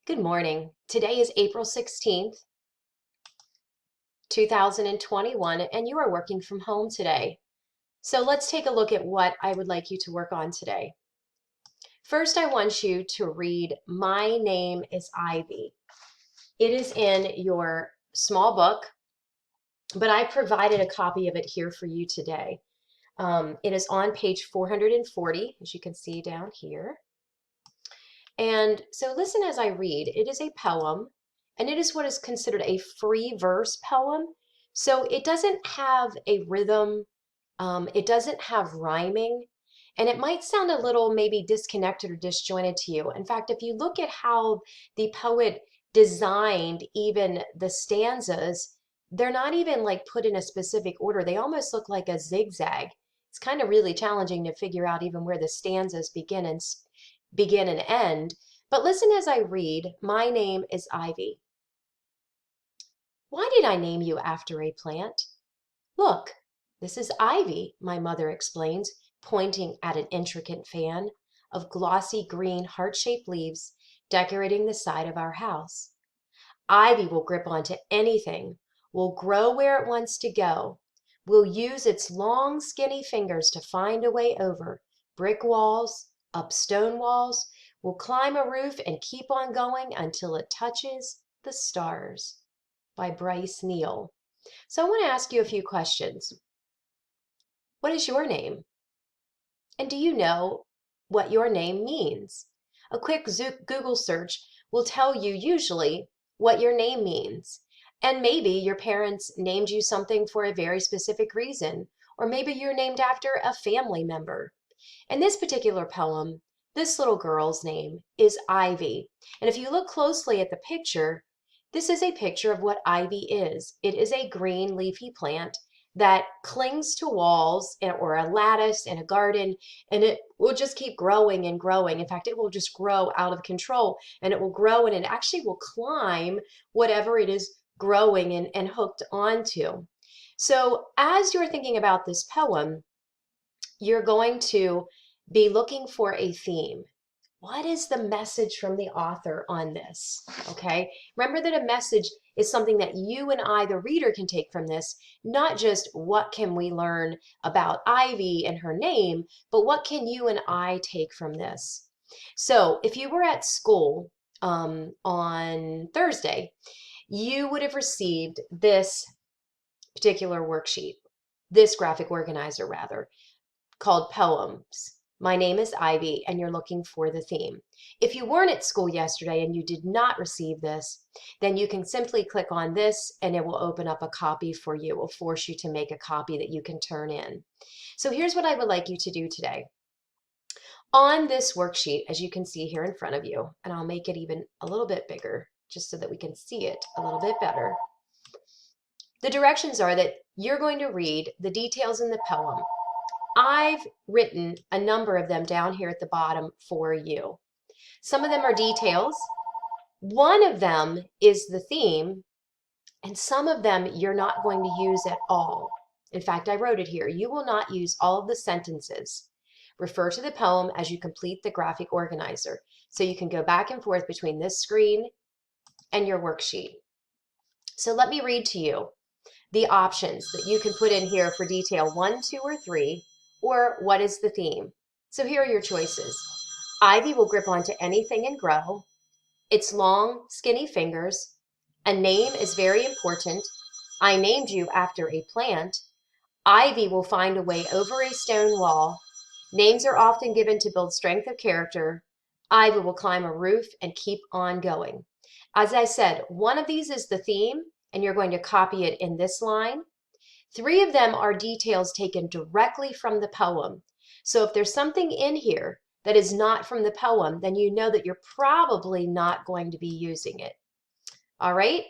Good morning. Today is April 16th, 2021, and you are working from home today. So let's take a look at what I would like you to work on today. First, I want you to read My Name is Ivy. It is in your small book, but I provided a copy of it here for you today. It is on page 440, as you can see down here. And so listen as I read. It is a poem, and it is what is considered a free verse poem. So it doesn't have a rhythm, it doesn't have rhyming, and it might sound a little maybe disconnected or disjointed to you. In fact, if you look at how the poet designed even the stanzas, they're not even like put in a specific order. They almost look like a zigzag. It's kind of really challenging to figure out even where the stanzas begin and end. But listen as I read, My name is Ivy. Why did I name you after a plant? Look, this is ivy, my mother explains, pointing at an intricate fan of glossy green heart-shaped leaves decorating the side of our house. Ivy will grip onto anything, will grow where it wants to go, will use its long, skinny fingers to find a way over brick walls, up stone walls, will climb a roof and keep on going until it touches the stars. By Bryce Neal. So I want to ask you a few questions. What is your name? And do you know what your name means? A quick Google search will tell you usually what your name means. And maybe your parents named you something for a very specific reason, or maybe you're named after a family member. In this particular poem, this little girl's name is Ivy. And if you look closely at the picture, this is a picture of what ivy is. It is a green leafy plant that clings to walls or a lattice in a garden, and it will just keep growing and growing. In fact, it will just grow out of control, and it will grow and it actually will climb whatever it is growing and hooked onto. So as you're thinking about this poem, you're going to be looking for a theme. What is the message from the author on this? Okay, remember that a message is something that you and I, the reader, can take from this, not just what can we learn about Ivy and her name, but what can you and I take from this? So if you were at school on Thursday, you would have received this particular worksheet, this graphic organizer rather, called Poems. My name is Ivy, and you're looking for the theme. If you weren't at school yesterday and you did not receive this, then you can simply click on this and it will open up a copy for you. It will force you to make a copy that you can turn in. So here's what I would like you to do today. On this worksheet, as you can see here in front of you, and I'll make it even a little bit bigger just so that we can see it a little bit better. The directions are that you're going to read the details in the poem. I've written a number of them down here at the bottom for you. Some of them are details. One of them is the theme, and some of them you're not going to use at all. In fact, I wrote it here. You will not use all of the sentences. Refer to the poem as you complete the graphic organizer. So you can go back and forth between this screen and your worksheet. So let me read to you the options that you can put in here for detail 1, 2, or 3, or what is the theme. So here are your choices. Ivy will grip onto anything and grow. Its long, skinny fingers. A name is very important. I named you after a plant. Ivy will find a way over a stone wall. Names are often given to build strength of character. Ivy will climb a roof and keep on going. As I said, one of these is the theme, and you're going to copy it in this line. 3 of them are details taken directly from the poem. So if there's something in here that is not from the poem, then you know that you're probably not going to be using it. All right?